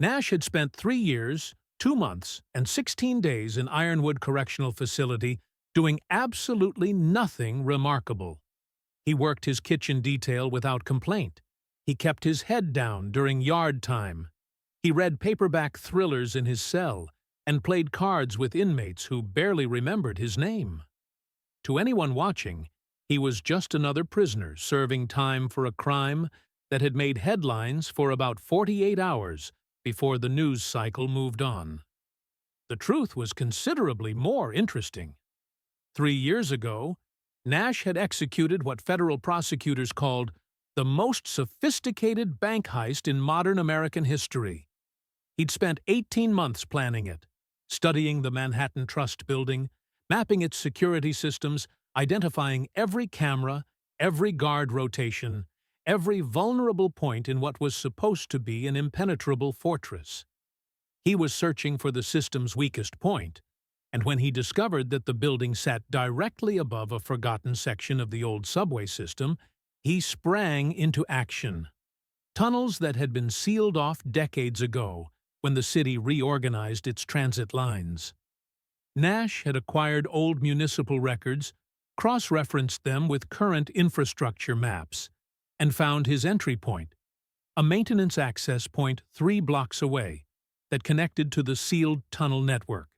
Nash had spent 3 years, 2 months, and 16 days in Ironwood Correctional Facility doing absolutely nothing remarkable. He worked his kitchen detail without complaint. He kept his head down during yard time. He read paperback thrillers in his cell and played cards with inmates who barely remembered his name. To anyone watching, he was just another prisoner serving time for a crime that had made headlines for about 48 hours before the news cycle moved on. The truth was considerably more interesting. 3 years ago, Nash had executed what federal prosecutors called the most sophisticated bank heist in modern American history. He'd spent 18 months planning it, studying the Manhattan Trust Building, mapping its security systems, identifying every camera, every guard rotation, every vulnerable point in what was supposed to be an impenetrable fortress. He was searching for the system's weakest point, and when he discovered that the building sat directly above a forgotten section of the old subway system, he sprang into action. Tunnels that had been sealed off decades ago when the city reorganized its transit lines. Nash had acquired old municipal records, cross-referenced them with current infrastructure maps, and found his entry point, a maintenance access point 3 blocks away that connected to the sealed tunnel network.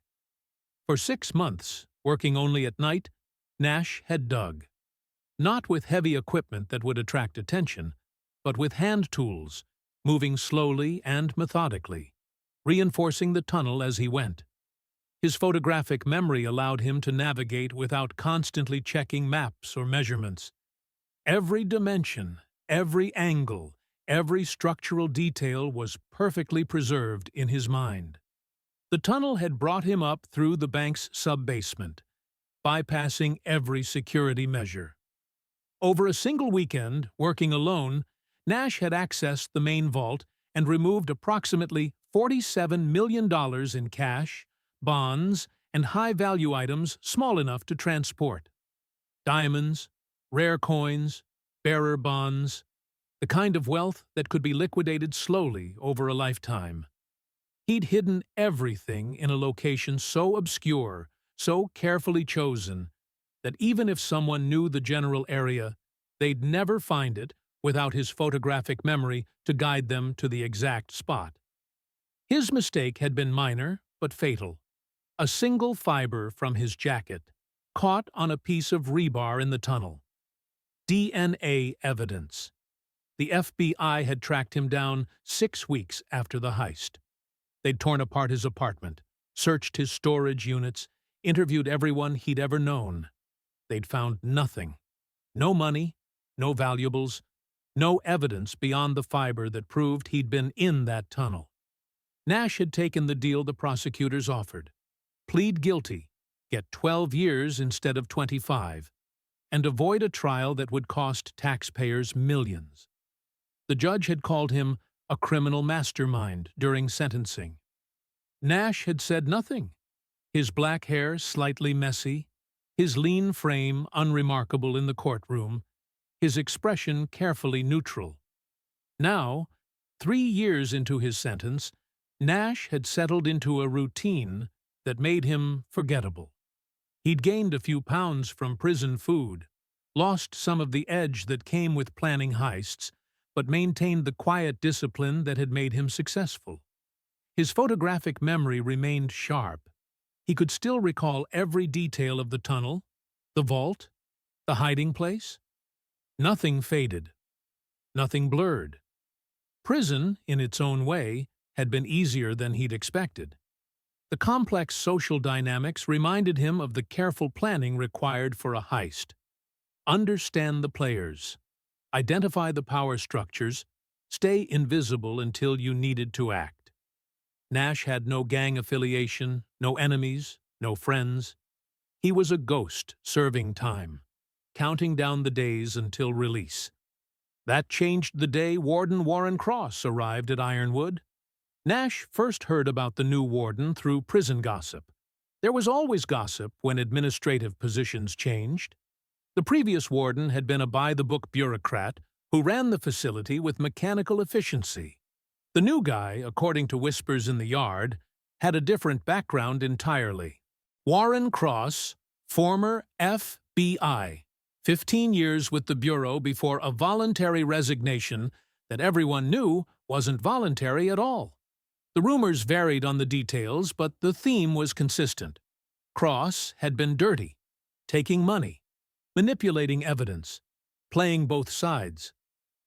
For 6 months, working only at night, Nash had dug. Not with heavy equipment that would attract attention, but with hand tools, moving slowly and methodically, reinforcing the tunnel as he went. His photographic memory allowed him to navigate without constantly checking maps or measurements. Every dimension, every angle, every structural detail was perfectly preserved in his mind. The tunnel had brought him up through the bank's sub-basement, bypassing every security measure. Over a single weekend, working alone, Nash had accessed the main vault and removed approximately $47 million in cash, bonds, and high-value items small enough to transport. Diamonds, rare coins, bearer bonds, the kind of wealth that could be liquidated slowly over a lifetime. He'd hidden everything in a location so obscure, so carefully chosen, that even if someone knew the general area, they'd never find it without his photographic memory to guide them to the exact spot. His mistake had been minor, but fatal. A single fiber from his jacket, caught on a piece of rebar in the tunnel. DNA evidence. The FBI had tracked him down 6 weeks after the heist. They'd torn apart his apartment, searched his storage units, interviewed everyone he'd ever known. They'd found nothing. No money, no valuables, no evidence beyond the fiber that proved he'd been in that tunnel. Nash had taken the deal the prosecutors offered. Plead guilty, get 12 years instead of 25, and avoid a trial that would cost taxpayers millions. The judge had called him a criminal mastermind during sentencing. Nash had said nothing, his black hair slightly messy, his lean frame unremarkable in the courtroom, his expression carefully neutral. Now, 3 years into his sentence, Nash had settled into a routine that made him forgettable. He'd gained a few pounds from prison food, lost some of the edge that came with planning heists, but maintained the quiet discipline that had made him successful. His photographic memory remained sharp. He could still recall every detail of the tunnel, the vault, the hiding place. Nothing faded. Nothing blurred. Prison, in its own way, had been easier than he'd expected. The complex social dynamics reminded him of the careful planning required for a heist. Understand the players. Identify the power structures. Stay invisible until you needed to act. Nash had no gang affiliation, no enemies, no friends. He was a ghost serving time, counting down the days until release. That changed the day Warden Warren Cross arrived at Ironwood. Nash first heard about the new warden through prison gossip. There was always gossip when administrative positions changed. The previous warden had been a by-the-book bureaucrat who ran the facility with mechanical efficiency. The new guy, according to whispers in the yard, had a different background entirely. Warren Cross, former FBI, 15 years with the Bureau before a voluntary resignation that everyone knew wasn't voluntary at all. The rumors varied on the details, but the theme was consistent. Cross had been dirty, taking money, manipulating evidence, playing both sides.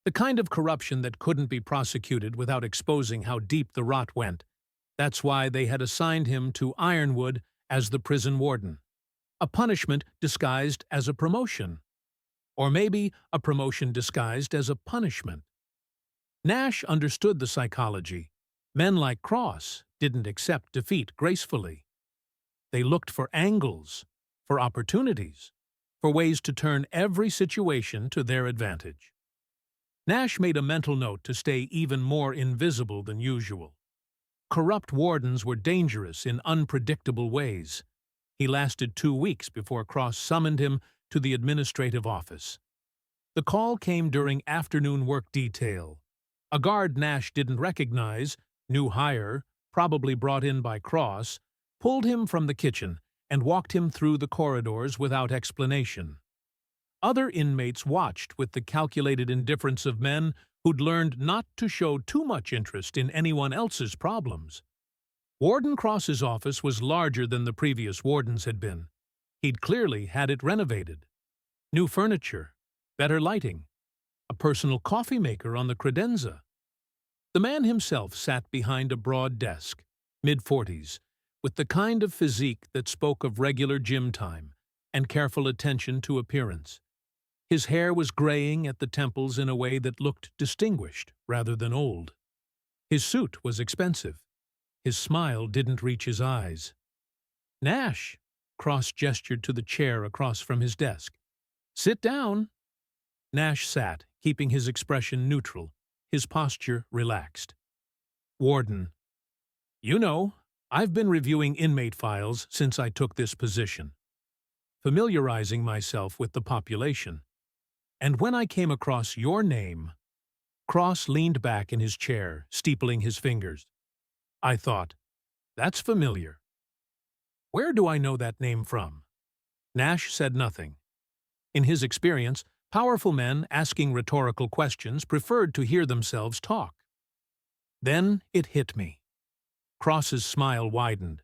The kind of corruption that couldn't be prosecuted without exposing how deep the rot went. That's why they had assigned him to Ironwood as the prison warden. A punishment disguised as a promotion. Or maybe a promotion disguised as a punishment. Nash understood the psychology. Men like Cross didn't accept defeat gracefully. They looked for angles, for opportunities, for ways to turn every situation to their advantage. Nash made a mental note to stay even more invisible than usual. Corrupt wardens were dangerous in unpredictable ways. He lasted 2 weeks before Cross summoned him to the administrative office. The call came during afternoon work detail. A guard Nash didn't recognize, new hire, probably brought in by Cross, pulled him from the kitchen and walked him through the corridors without explanation. Other inmates watched with the calculated indifference of men who'd learned not to show too much interest in anyone else's problems. Warden Cross's office was larger than the previous warden's had been. He'd clearly had it renovated. New furniture, better lighting, a personal coffee maker on the credenza. The man himself sat behind a broad desk, mid-40s, with the kind of physique that spoke of regular gym time and careful attention to appearance. His hair was graying at the temples in a way that looked distinguished rather than old. His suit was expensive. His smile didn't reach his eyes. "Nash," Cross gestured to the chair across from his desk. "Sit down." Nash sat, keeping his expression neutral, his posture relaxed. "Warden, you know, I've been reviewing inmate files since I took this position, familiarizing myself with the population. And when I came across your name—" Cross leaned back in his chair, steepling his fingers. "I thought, that's familiar. Where do I know that name from?" Nash said nothing. In his experience, powerful men asking rhetorical questions preferred to hear themselves talk. Then it hit me. Cross's smile widened.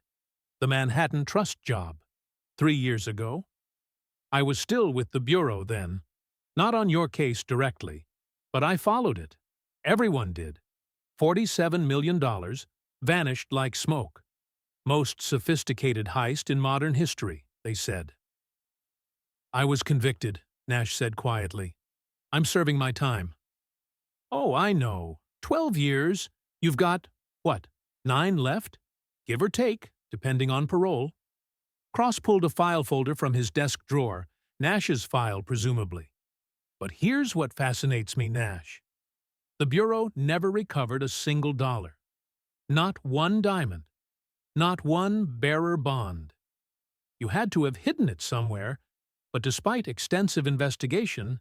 The Manhattan Trust job. 3 years ago. I was still with the Bureau then. Not on your case directly, but I followed it. Everyone did. $47 million, vanished like smoke. Most sophisticated heist in modern history, they said. "I was convicted," Nash said quietly. "I'm serving my time." "Oh, I know. 12 years. You've got, what, 9 left? Give or take, depending on parole." Cross pulled a file folder from his desk drawer, Nash's file presumably. "But here's what fascinates me, Nash. The Bureau never recovered a single dollar. Not one diamond. Not one bearer bond. You had to have hidden it somewhere, but despite extensive investigation,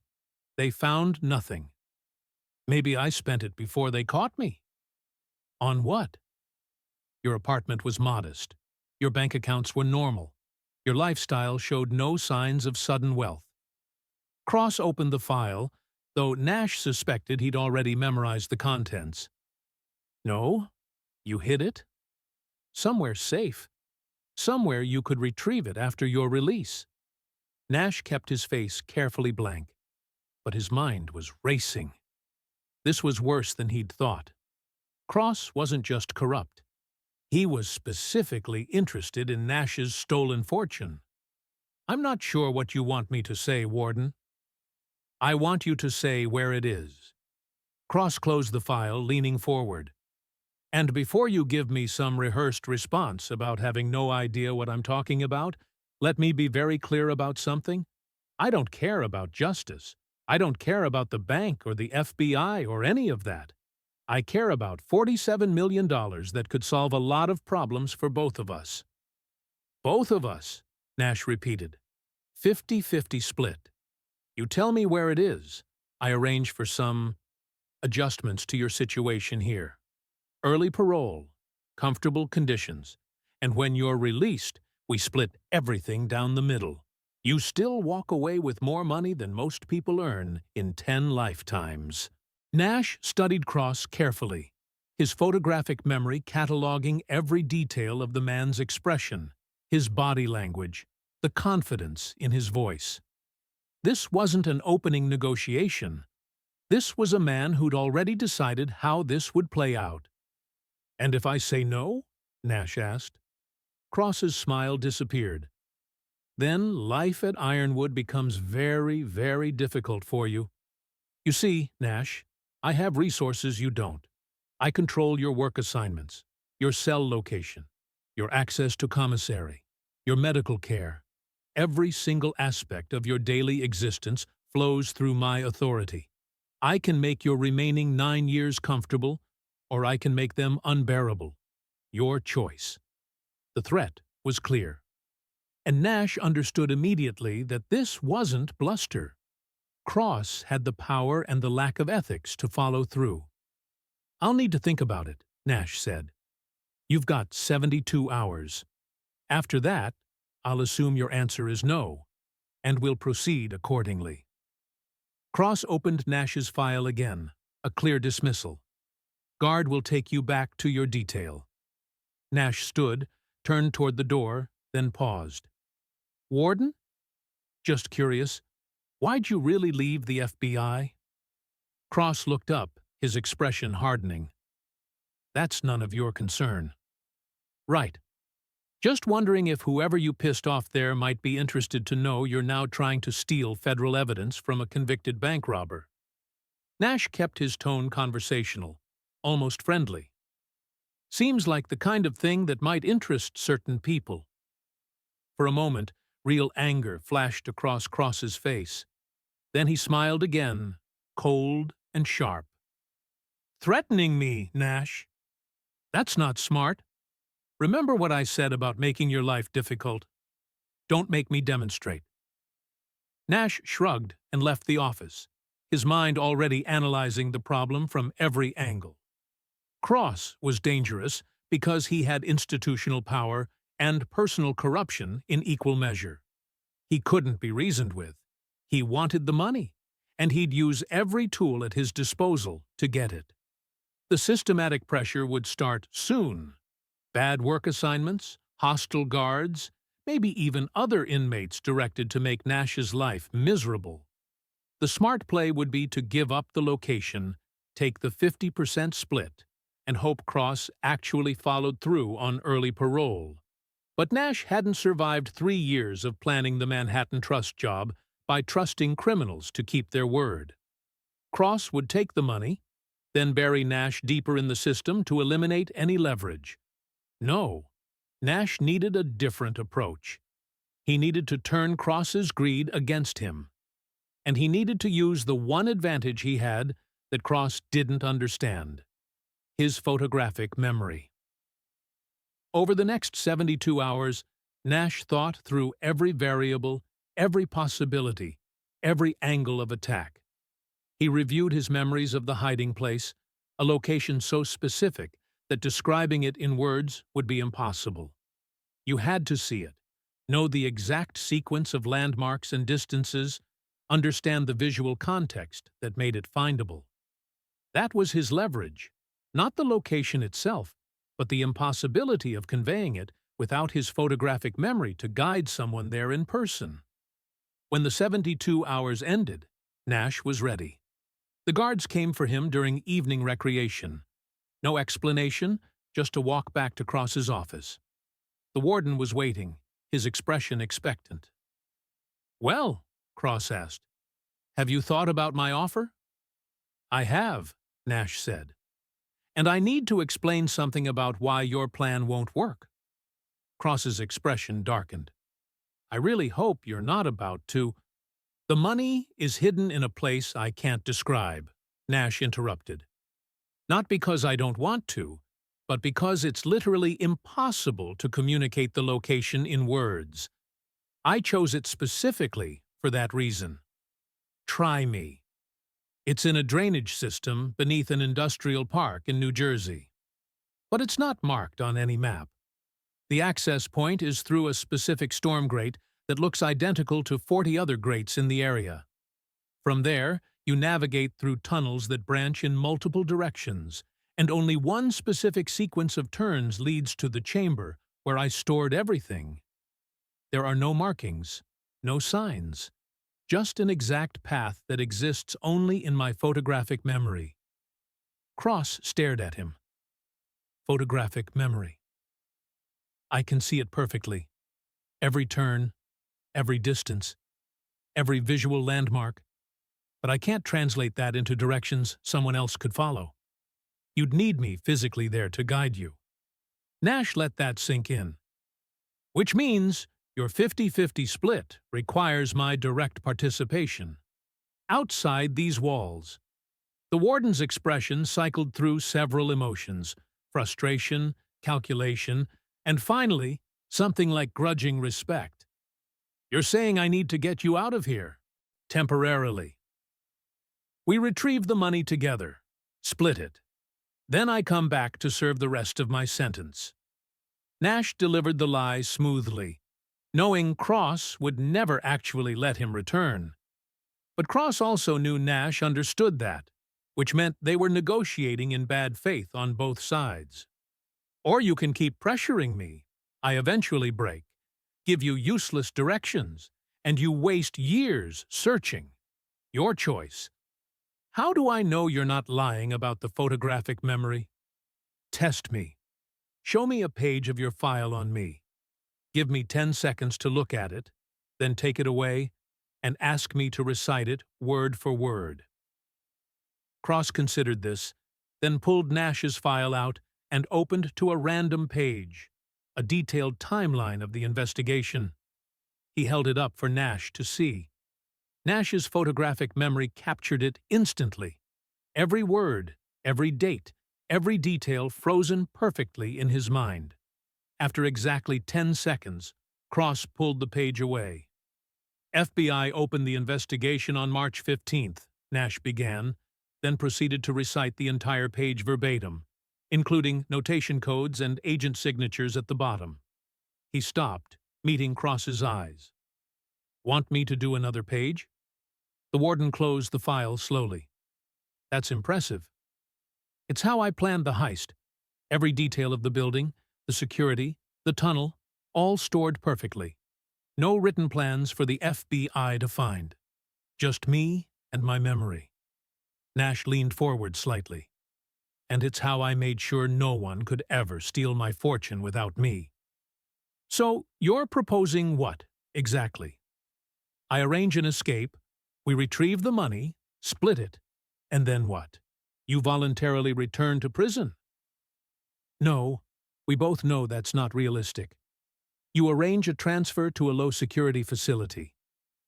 they found nothing. Maybe I spent it before they caught me." "On what?" "Your apartment was modest. Your bank accounts were normal. Your lifestyle showed no signs of sudden wealth." Cross opened the file, though Nash suspected he'd already memorized the contents. "No? You hid it? Somewhere safe. Somewhere you could retrieve it after your release." Nash kept his face carefully blank, but his mind was racing. This was worse than he'd thought. Cross wasn't just corrupt. He was specifically interested in Nash's stolen fortune. "I'm not sure what you want me to say, Warden." "I want you to say where it is." Cross closed the file, leaning forward. "And before you give me some rehearsed response about having no idea what I'm talking about, let me be very clear about something. I don't care about justice. I don't care about the bank or the FBI or any of that. I care about $47 million that could solve a lot of problems for both of us." "Both of us," Nash repeated. 50-50 split. You tell me where it is. I arrange for some adjustments to your situation here." Early parole, comfortable conditions, and when you're released, we split everything down the middle. You still walk away with more money than most people earn in 10 lifetimes. Nash studied Cross carefully, his photographic memory cataloging every detail of the man's expression, his body language, the confidence in his voice. This wasn't an opening negotiation. This was a man who'd already decided how this would play out. "And if I say no?" Nash asked. Cross's smile disappeared. "Then life at Ironwood becomes very, very difficult for you. You see, Nash, I have resources you don't. I control your work assignments, your cell location, your access to commissary, your medical care. Every single aspect of your daily existence flows through my authority. I can make your remaining 9 years comfortable, or I can make them unbearable. Your choice." The threat was clear. And Nash understood immediately that this wasn't bluster. Cross had the power and the lack of ethics to follow through. "I'll need to think about it," Nash said. "You've got 72 hours. After that, I'll assume your answer is no, and we'll proceed accordingly." Cross opened Nash's file again, a clear dismissal. "Guard will take you back to your detail." Nash stood, turned toward the door, then paused. "Warden? Just curious, why'd you really leave the FBI?" Cross looked up, his expression hardening. "That's none of your concern." "Right. Just wondering if whoever you pissed off there might be interested to know you're now trying to steal federal evidence from a convicted bank robber." Nash kept his tone conversational, almost friendly. "Seems like the kind of thing that might interest certain people." For a moment, real anger flashed across Cross's face. Then he smiled again, cold and sharp. "Threatening me, Nash? That's not smart. Remember what I said about making your life difficult. Don't make me demonstrate." Nash shrugged and left the office, his mind already analyzing the problem from every angle. Cross was dangerous because he had institutional power and personal corruption in equal measure. He couldn't be reasoned with. He wanted the money, and he'd use every tool at his disposal to get it. The systematic pressure would start soon. Bad work assignments, hostile guards, maybe even other inmates directed to make Nash's life miserable. The smart play would be to give up the location, take the 50% split, and hope Cross actually followed through on early parole. But Nash hadn't survived 3 years of planning the Manhattan Trust job by trusting criminals to keep their word. Cross would take the money, then bury Nash deeper in the system to eliminate any leverage. No, Nash needed a different approach. He needed to turn Cross's greed against him. And he needed to use the one advantage he had that Cross didn't understand: his photographic memory. Over the next 72 hours, Nash thought through every variable, every possibility, every angle of attack. He reviewed his memories of the hiding place, a location so specific that describing it in words would be impossible. You had to see it, know the exact sequence of landmarks and distances, understand the visual context that made it findable. That was his leverage, not the location itself, but the impossibility of conveying it without his photographic memory to guide someone there in person. When the 72 hours ended, Nash was ready. The guards came for him during evening recreation. No explanation, just a walk back to Cross's office. The warden was waiting, his expression expectant. "Well," Cross asked, "have you thought about my offer?" "I have," Nash said. "And I need to explain something about why your plan won't work." Cross's expression darkened. "I really hope you're not about to—" "The money is hidden in a place I can't describe," Nash interrupted. "Not because I don't want to, but because it's literally impossible to communicate the location in words. I chose it specifically for that reason. Try me. It's in a drainage system beneath an industrial park in New Jersey." but it's not marked on any map. The access point is through a specific storm grate that looks identical to 40 other grates in the area. From there, you navigate through tunnels that branch in multiple directions, and only one specific sequence of turns leads to the chamber where I stored everything. There are no markings, no signs, just an exact path that exists only in my photographic memory. Cross stared at him. Photographic memory. I can see it perfectly. Every turn, every distance, every visual landmark. But I can't translate that into directions someone else could follow. You'd need me physically there to guide you. Nash let that sink in. Which means your 50-50 split requires my direct participation. Outside these walls, the warden's expression cycled through several emotions: frustration, calculation, and finally, something like grudging respect. You're saying I need to get you out of here, temporarily. We retrieve the money together, split it. Then I come back to serve the rest of my sentence. Nash delivered the lie smoothly, knowing Cross would never actually let him return. But Cross also knew Nash understood that, which meant they were negotiating in bad faith on both sides. Or you can keep pressuring me. I eventually break, give you useless directions, and you waste years searching. Your choice. How do I know you're not lying about the photographic memory? Test me. Show me a page of your file on me. Give me 10 seconds to look at it, then take it away and ask me to recite it word for word. Cross considered this, then pulled Nash's file out and opened to a random page, a detailed timeline of the investigation. He held it up for Nash to see. Nash's photographic memory captured it instantly. Every word, every date, every detail frozen perfectly in his mind. After exactly 10 seconds, Cross pulled the page away. FBI opened the investigation on March 15th, Nash began, then proceeded to recite the entire page verbatim, including notation codes and agent signatures at the bottom. He stopped, meeting Cross's eyes. Want me to do another page? The warden closed the file slowly. That's impressive. It's how I planned the heist. Every detail of the building, the security, the tunnel, all stored perfectly. No written plans for the FBI to find. Just me and my memory. Nash leaned forward slightly. And it's how I made sure no one could ever steal my fortune without me. So, you're proposing what, exactly? I arrange an escape, we retrieve the money, split it, and then what? You voluntarily return to prison? No, we both know that's not realistic. You arrange a transfer to a low-security facility.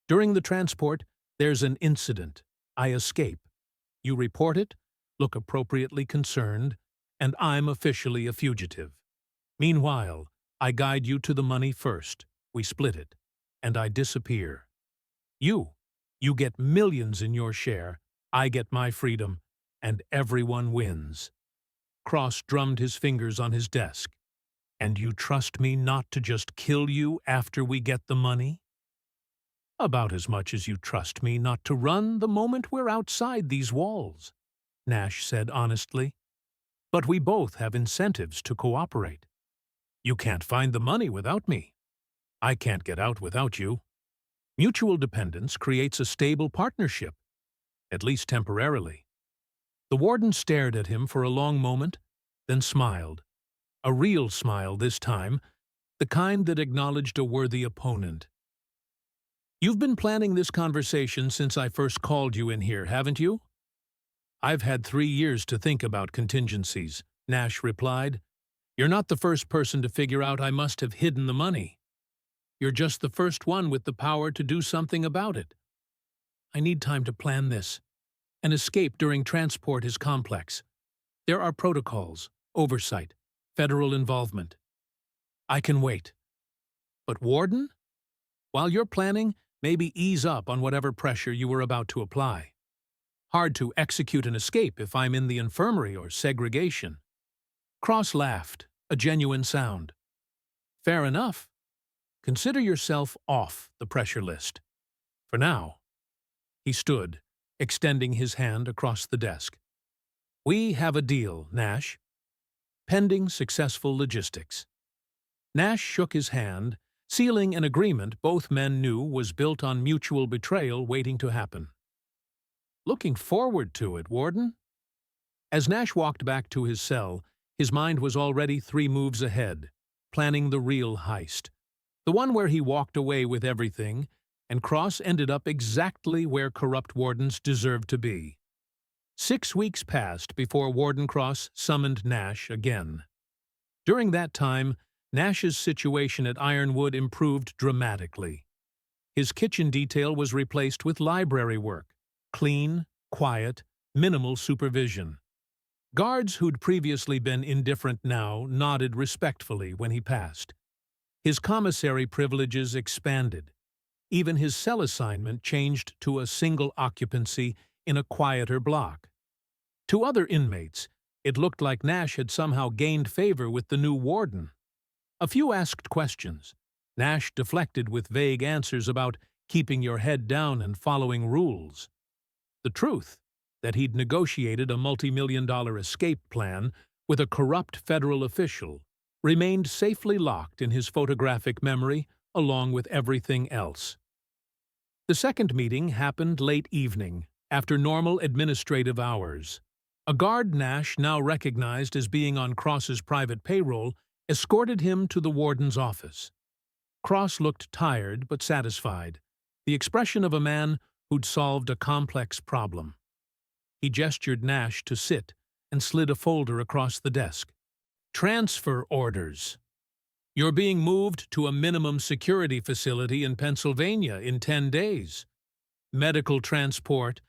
During the transport, there's an incident. I escape. You report it, look appropriately concerned, and I'm officially a fugitive. Meanwhile, I guide you to the money first, we split it, and I disappear. You get millions in your share, I get my freedom, and everyone wins. Cross drummed his fingers on his desk. And you trust me not to just kill you after we get the money? About as much as you trust me not to run the moment we're outside these walls, Nash said honestly. But we both have incentives to cooperate. You can't find the money without me. I can't get out without you. Mutual dependence creates a stable partnership, at least temporarily. The warden stared at him for a long moment, then smiled. A real smile this time, the kind that acknowledged a worthy opponent. You've been planning this conversation since I first called you in here, haven't you? I've had 3 years to think about contingencies, Nash replied. You're not the first person to figure out I must have hidden the money. You're just the first one with the power to do something about it. I need time to plan this. An escape during transport is complex. There are protocols, oversight, federal involvement. I can wait. But warden? While you're planning, maybe ease up on whatever pressure you were about to apply. Hard to execute an escape if I'm in the infirmary or segregation. Cross laughed, a genuine sound. Fair enough. Consider yourself off the pressure list. For now. He stood, extending his hand across the desk. We have a deal, Nash. Pending successful logistics. Nash shook his hand, sealing an agreement both men knew was built on mutual betrayal waiting to happen. Looking forward to it, Warden? As Nash walked back to his cell, his mind was already 3 moves ahead, planning the real heist. The one where he walked away with everything, and Cross ended up exactly where corrupt wardens deserved to be. 6 weeks passed before Warden Cross summoned Nash again. During that time, Nash's situation at Ironwood improved dramatically. His kitchen detail was replaced with library work, clean, quiet, minimal supervision. Guards who'd previously been indifferent now nodded respectfully when he passed. His commissary privileges expanded. Even his cell assignment changed to a single occupancy in a quieter block. To other inmates, it looked like Nash had somehow gained favor with the new warden. A few asked questions. Nash deflected with vague answers about keeping your head down and following rules. The truth, that he'd negotiated a multi-million-dollar escape plan with a corrupt federal official, remained safely locked in his photographic memory along with everything else. The second meeting happened late evening, after normal administrative hours. A guard Nash now recognized as being on Cross's private payroll escorted him to the warden's office. Cross looked tired but satisfied, the expression of a man who'd solved a complex problem. He gestured Nash to sit and slid a folder across the desk. Transfer orders. You're being moved to a minimum security facility in Pennsylvania in 10 days. Medical transport.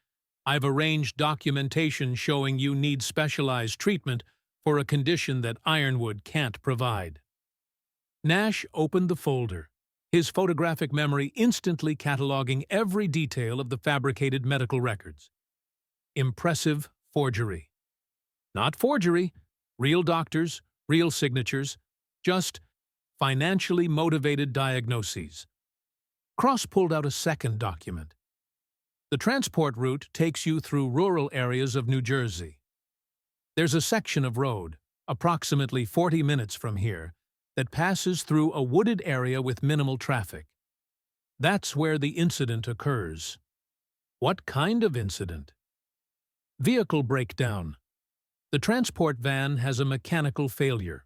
I've arranged documentation showing you need specialized treatment for a condition that Ironwood can't provide. Nash opened the folder, his photographic memory instantly cataloging every detail of the fabricated medical records. Impressive forgery. Not forgery, real doctors, real signatures, just financially motivated diagnoses. Cross pulled out a second document. The transport route takes you through rural areas of New Jersey. There's a section of road, approximately 40 minutes from here, that passes through a wooded area with minimal traffic. That's where the incident occurs. What kind of incident? Vehicle breakdown. The transport van has a mechanical failure.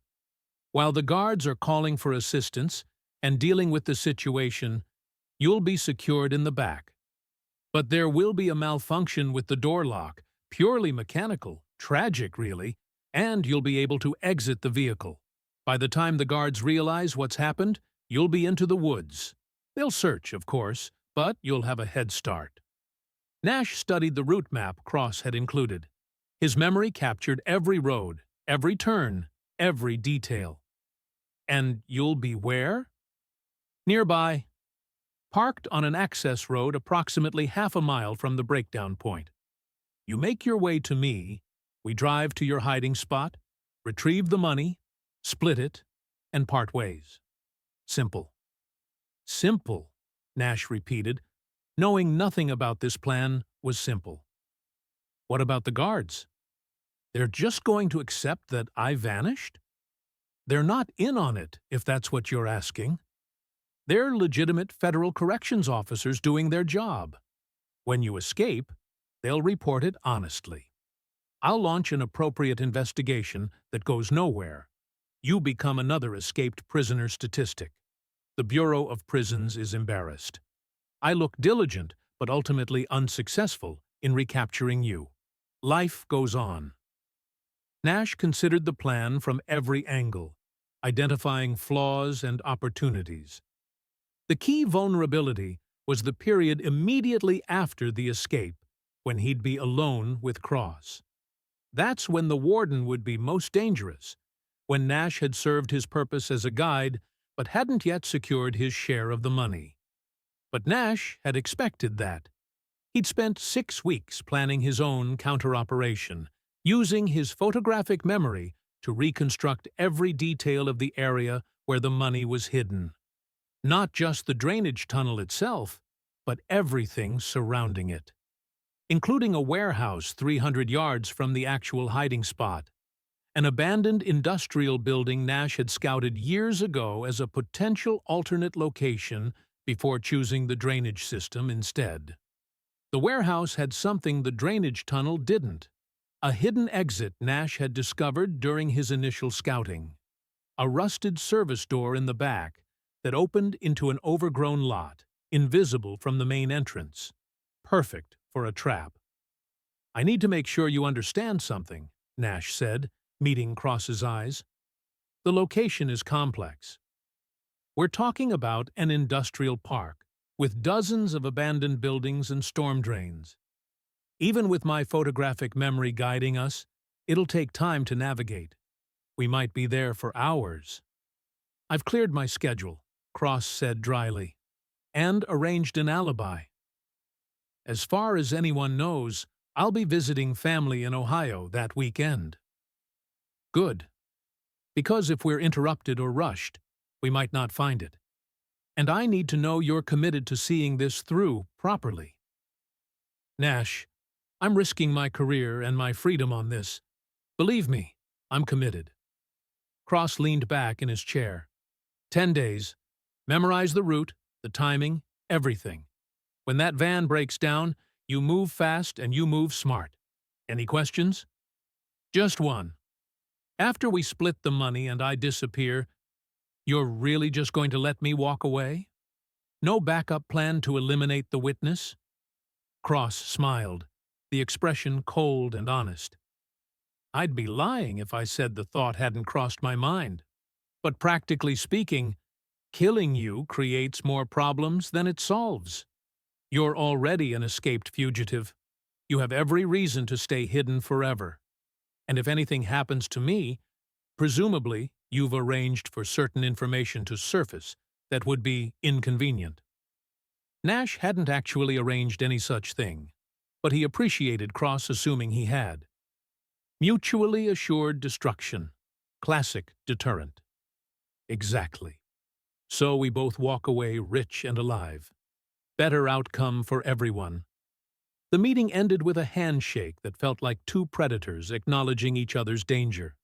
While the guards are calling for assistance and dealing with the situation, you'll be secured in the back. But there will be a malfunction with the door lock, purely mechanical, tragic really, and you'll be able to exit the vehicle. By the time the guards realize what's happened, you'll be into the woods. They'll search, of course, but you'll have a head start. Nash studied the route map Cross had included. His memory captured every road, every turn, every detail. And you'll be where? Nearby. Parked on an access road approximately half a mile from the breakdown point. You make your way to me, we drive to your hiding spot, retrieve the money, split it, and part ways. Simple. Simple, Nash repeated. Knowing nothing about this plan was simple. What about the guards? They're just going to accept that I vanished? They're not in on it, if that's what you're asking. They're legitimate federal corrections officers doing their job. When you escape, they'll report it honestly. I'll launch an appropriate investigation that goes nowhere. You become another escaped prisoner statistic. The Bureau of Prisons is embarrassed. I look diligent, but ultimately unsuccessful in recapturing you. Life goes on. Nash considered the plan from every angle, identifying flaws and opportunities. The key vulnerability was the period immediately after the escape, when he'd be alone with Cross. That's when the warden would be most dangerous, when Nash had served his purpose as a guide but hadn't yet secured his share of the money. But Nash had expected that. He'd spent 6 weeks planning his own counter-operation, using his photographic memory to reconstruct every detail of the area where the money was hidden. Not just the drainage tunnel itself, but everything surrounding it, including a warehouse 300 yards from the actual hiding spot. An abandoned industrial building Nash had scouted years ago as a potential alternate location before choosing the drainage system instead. The warehouse had something the drainage tunnel didn't: a hidden exit Nash had discovered during his initial scouting. A rusted service door in the back that opened into an overgrown lot, invisible from the main entrance. Perfect for a trap. "I need to make sure you understand something," Nash said, meeting Cross's eyes. "The location is complex. We're talking about an industrial park, with dozens of abandoned buildings and storm drains. Even with my photographic memory guiding us, it'll take time to navigate. We might be there for hours." "I've cleared my schedule," Cross said dryly, "and arranged an alibi. As far as anyone knows, I'll be visiting family in Ohio that weekend." "Good. Because if we're interrupted or rushed, we might not find it. And I need to know you're committed to seeing this through properly." "Nash, I'm risking my career and my freedom on this. Believe me, I'm committed." Cross leaned back in his chair. 10 days. Memorize the route, the timing, everything. When that van breaks down, you move fast and you move smart. Any questions?" "Just one. After we split the money and I disappear, you're really just going to let me walk away? No backup plan to eliminate the witness?" Cross smiled, the expression cold and honest. "I'd be lying if I said the thought hadn't crossed my mind. But practically speaking, killing you creates more problems than it solves. You're already an escaped fugitive. You have every reason to stay hidden forever. And if anything happens to me, presumably you've arranged for certain information to surface that would be inconvenient." Nash hadn't actually arranged any such thing, but he appreciated Cross assuming he had. Mutually assured destruction. Classic deterrent. Exactly. So we both walk away rich and alive. Better outcome for everyone. The meeting ended with a handshake that felt like two predators acknowledging each other's danger.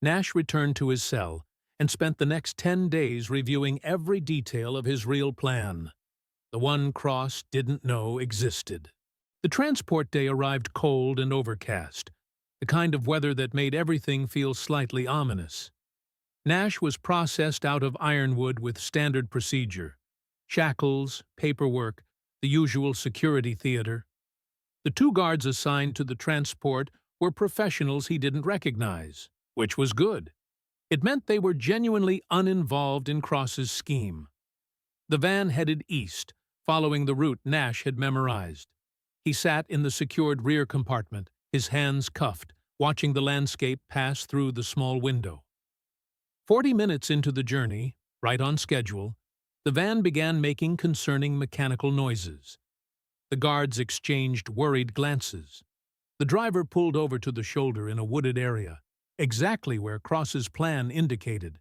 Nash returned to his cell and spent the next 10 days reviewing every detail of his real plan, the one Cross didn't know existed. The transport day arrived cold and overcast, the kind of weather that made everything feel slightly ominous. Nash was processed out of Ironwood with standard procedure: shackles, paperwork, the usual security theater. The 2 guards assigned to the transport were professionals he didn't recognize, which was good. It meant they were genuinely uninvolved in Cross's scheme. The van headed east, following the route Nash had memorized. He sat in the secured rear compartment, his hands cuffed, watching the landscape pass through the small window. 40 minutes into the journey, right on schedule, the van began making concerning mechanical noises. The guards exchanged worried glances. The driver pulled over to the shoulder in a wooded area, exactly where Cross's plan indicated.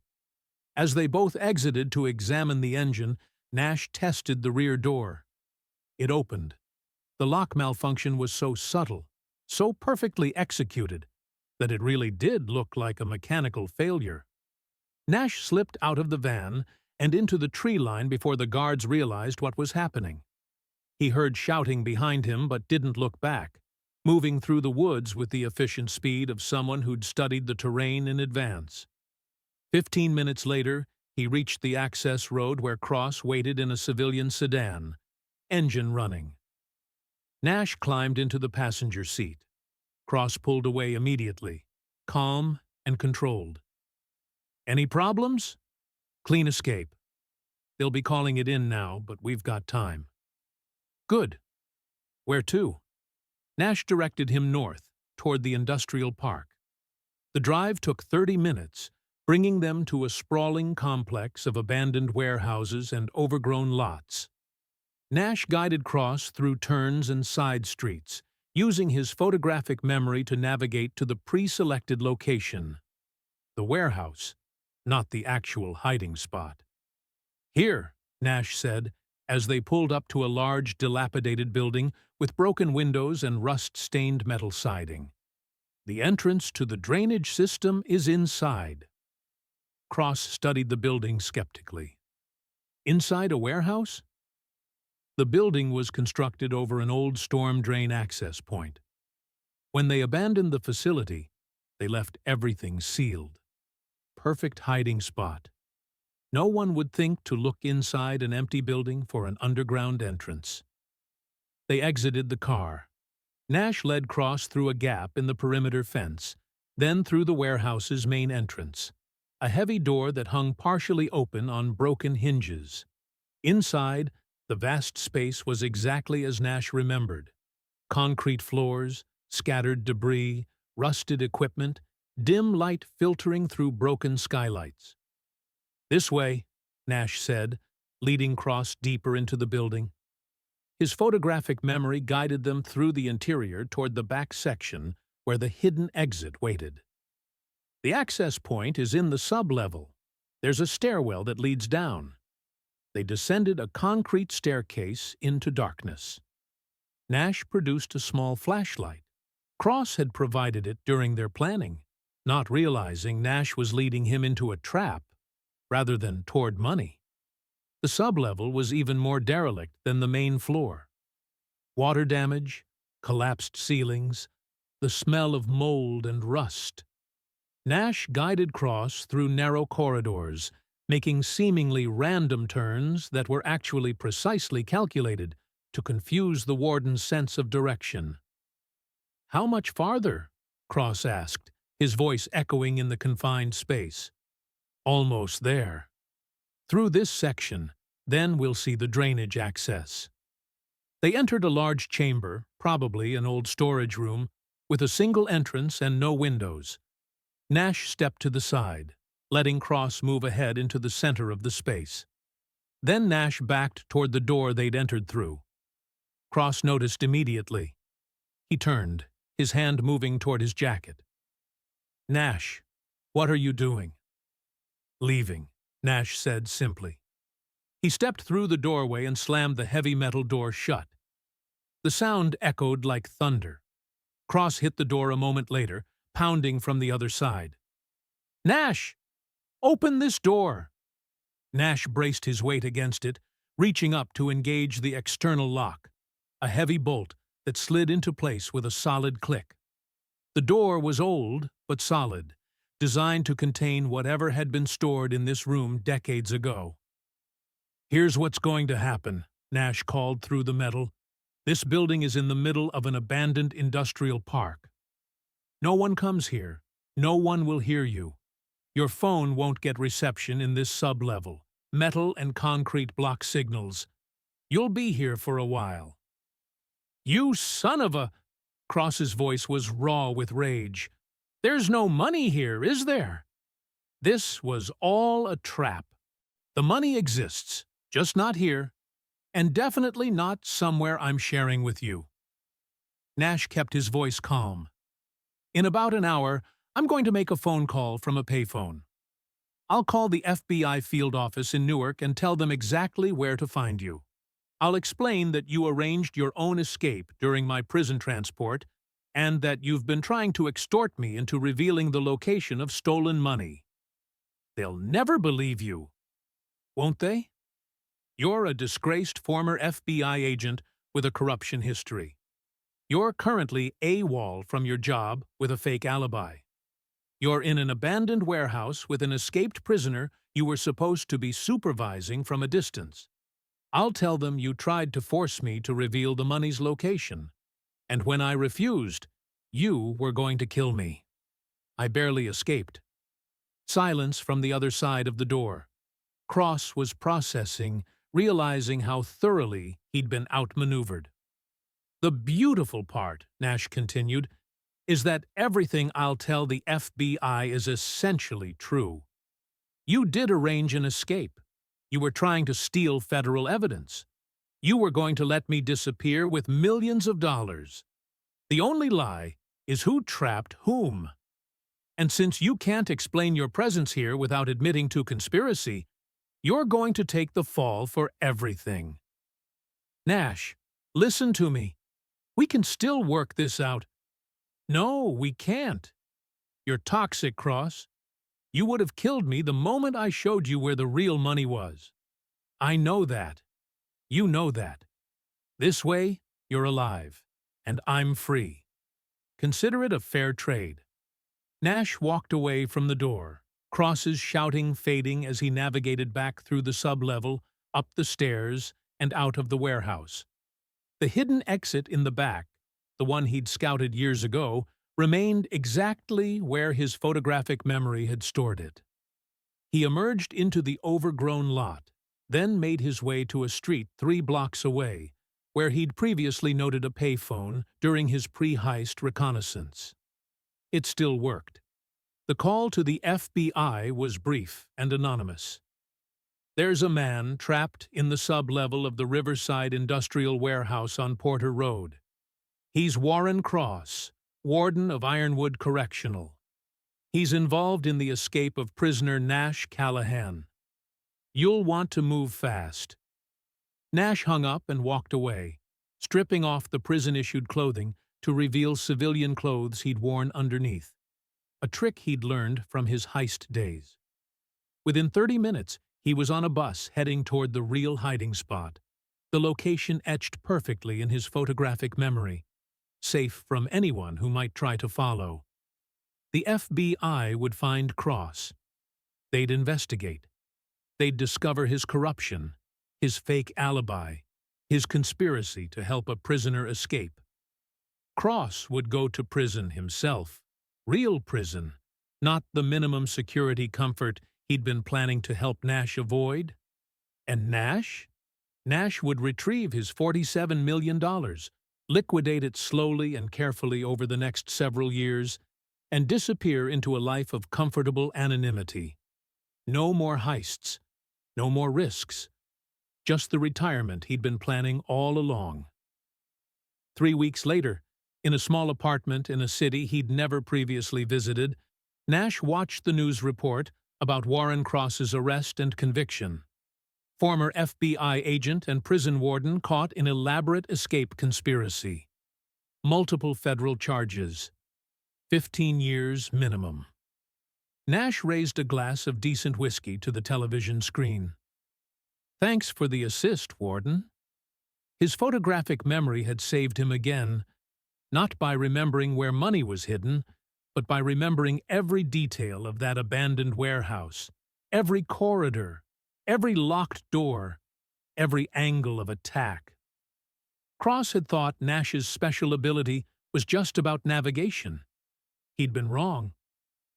As they both exited to examine the engine, Nash tested the rear door. It opened. The lock malfunction was so subtle, so perfectly executed, that it really did look like a mechanical failure. Nash slipped out of the van and into the tree line before the guards realized what was happening. He heard shouting behind him but didn't look back, moving through the woods with the efficient speed of someone who'd studied the terrain in advance. 15 minutes later, he reached the access road where Cross waited in a civilian sedan, engine running. Nash climbed into the passenger seat. Cross pulled away immediately, calm and controlled. "Any problems?" "Clean escape. They'll be calling it in now, but we've got time." "Good. Where to?" Nash directed him north, toward the industrial park. The drive took 30 minutes, bringing them to a sprawling complex of abandoned warehouses and overgrown lots. Nash guided Cross through turns and side streets, using his photographic memory to navigate to the pre-selected location. the warehouse, not the actual hiding spot. "Here," Nash said, as they pulled up to a large, dilapidated building with broken windows and rust-stained metal siding. "The entrance to the drainage system is inside." Cross studied the building skeptically. Inside a warehouse? The building was constructed over an old storm drain access point. When they abandoned the facility, they left everything sealed. Perfect hiding spot. No one would think to look inside an empty building for an underground entrance. They exited the car. Nash led Cross through a gap in the perimeter fence, then through the warehouse's main entrance, a heavy door that hung partially open on broken hinges. Inside, the vast space was exactly as Nash remembered. Concrete floors, scattered debris, rusted equipment, dim light filtering through broken skylights. "This way," Nash said, leading Cross deeper into the building. His photographic memory guided them through the interior toward the back section where the hidden exit waited. "The access point is in the sub-level. There's a stairwell that leads down." They descended a concrete staircase into darkness. Nash produced a small flashlight. Cross had provided it during their planning, not realizing Nash was leading him into a trap rather than toward money. The sub-level was even more derelict than the main floor. Water damage, collapsed ceilings, the smell of mold and rust. Nash guided Cross through narrow corridors, making seemingly random turns that were actually precisely calculated to confuse the warden's sense of direction. "How much farther?" Cross asked, his voice echoing in the confined space. "Almost there. Through this section, then we'll see the drainage access." They entered a large chamber, probably an old storage room, with a single entrance and no windows. Nash stepped to the side, letting Cross move ahead into the center of the space. Then Nash backed toward the door they'd entered through. Cross noticed immediately. He turned, his hand moving toward his jacket. "Nash, what are you doing?" "Leaving," Nash said simply. He stepped through the doorway and slammed the heavy metal door shut. The sound echoed like thunder. Cross hit the door a moment later, pounding from the other side. "Nash! Open this door!" Nash braced his weight against it, reaching up to engage the external lock, a heavy bolt that slid into place with a solid click. The door was old but solid, designed to contain whatever had been stored in this room decades ago. "Here's what's going to happen," Nash called through the metal. "This building is in the middle of an abandoned industrial park. No one comes here. No one will hear you. Your phone won't get reception in this sub-level. Metal and concrete block signals. You'll be here for a while." "You son of a—" Cross's voice was raw with rage. "There's no money here, is there?" This was all a trap. The money exists, just not here, and definitely not somewhere I'm sharing with you. Nash kept his voice calm. "In about an hour, I'm going to make a phone call from a payphone. I'll call the FBI field office in Newark and tell them exactly where to find you. I'll explain that you arranged your own escape during my prison transport and that you've been trying to extort me into revealing the location of stolen money. They'll never believe you. Won't they? You're a disgraced former FBI agent with a corruption history. You're currently AWOL from your job with a fake alibi. You're in an abandoned warehouse with an escaped prisoner you were supposed to be supervising from a distance. I'll tell them you tried to force me to reveal the money's location, and when I refused, you were going to kill me. I barely escaped." Silence from the other side of the door. Cross was processing, realizing how thoroughly he'd been outmaneuvered. "The beautiful part," Nash continued, "is that everything I'll tell the FBI is essentially true. You did arrange an escape. You were trying to steal federal evidence. You were going to let me disappear with millions of dollars. The only lie is who trapped whom. And since you can't explain your presence here without admitting to conspiracy, you're going to take the fall for everything. Nash, listen to me. We can still work this out. No, we can't. You're toxic, Cross. You would have killed me the moment I showed you where the real money was. I know that. You know that. This way, you're alive, and I'm free. Consider it a fair trade. Nash walked away from the door, Cross's shouting fading as he navigated back through the sub-level, up the stairs, and out of the warehouse. The hidden exit in the back, the one he'd scouted years ago, remained exactly where his photographic memory had stored it. He emerged into the overgrown lot, then made his way to a street 3 blocks away, where he'd previously noted a payphone during his pre-heist reconnaissance. It still worked. The call to the FBI was brief and anonymous. There's a man trapped in the sub-level of the Riverside Industrial Warehouse on Porter Road. He's Warren Cross, warden of Ironwood Correctional. He's involved in the escape of prisoner Nash Callahan. You'll want to move fast. Nash hung up and walked away, stripping off the prison-issued clothing to reveal civilian clothes he'd worn underneath, a trick he'd learned from his heist days. Within 30 minutes, he was on a bus heading toward the real hiding spot, the location etched perfectly in his photographic memory, safe from anyone who might try to follow. The FBI would find Cross. They'd investigate. They'd discover his corruption, his fake alibi, his conspiracy to help a prisoner escape. Cross would go to prison himself, real prison, not the minimum security comfort he'd been planning to help Nash avoid. And Nash? Nash would retrieve his $47 million, liquidate it slowly and carefully over the next several years, and disappear into a life of comfortable anonymity. No more heists, no more risks, just the retirement he'd been planning all along. 3 weeks later, in a small apartment in a city he'd never previously visited, Nash watched the news report about Warren Cross's arrest and conviction. Former FBI agent and prison warden caught in elaborate escape conspiracy. Multiple federal charges. 15 years minimum. Nash raised a glass of decent whiskey to the television screen. Thanks for the assist, Warden. His photographic memory had saved him again, not by remembering where money was hidden, but by remembering every detail of that abandoned warehouse, every corridor, every locked door, every angle of attack. Cross had thought Nash's special ability was just about navigation. He'd been wrong.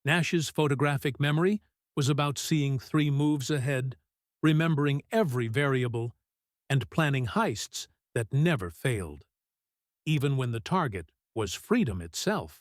Nash's photographic memory was about seeing 3 moves ahead, remembering every variable, and planning heists that never failed, even when the target was freedom itself.